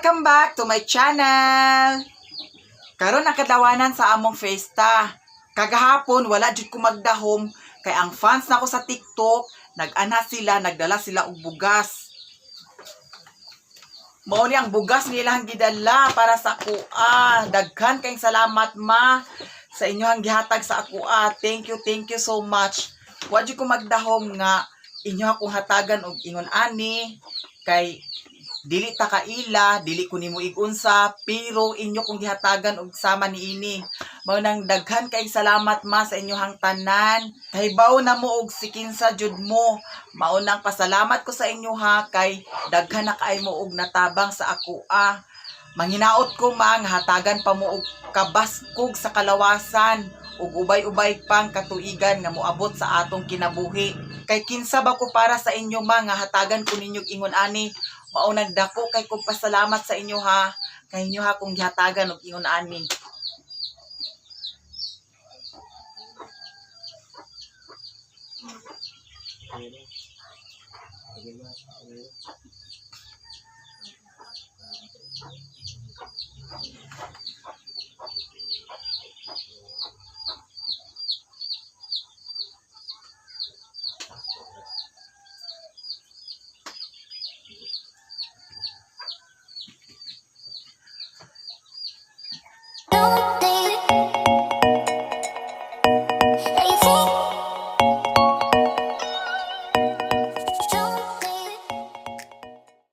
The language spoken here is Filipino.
Welcome back to my channel. Karon nakadawanan sa among Fiesta. Kagahapon wala jud ko magdahom kay ang fans nako sa TikTok nag-ana sila, nagdala sila og bugas. Mao ni ang bugas nilang gidala para sa akua. Daghan kayong salamat ma sa inyohang gihatag sa akua. Thank you so much. Wa jud ko magdahom nga inyo akong hatagan og ingon ani kay dili ta kaila, dili ko nimo igunsa, pero inyo kong gihatagan og sama niini. Mao nang daghan kay salamat ma sa inyohang tanan. Kahibaw na mo og sikinsa jud mo. Mao nang pasalamat ko sa inyo ha kay daghan na kay mo og natabang sa akua. Manginaot ko mang hatagan pa mo og kabaskog sa kalawasan ug ubay-ubay pang katuigan nga moabot sa atong kinabuhi. Kay kinsa ba ko para sa inyo mga hatagan ko ninyo ingon ani. Mao nagdako kay kog pasalamat sa inyo ha. Kay inyo ha kong gihatagan og ingon ani.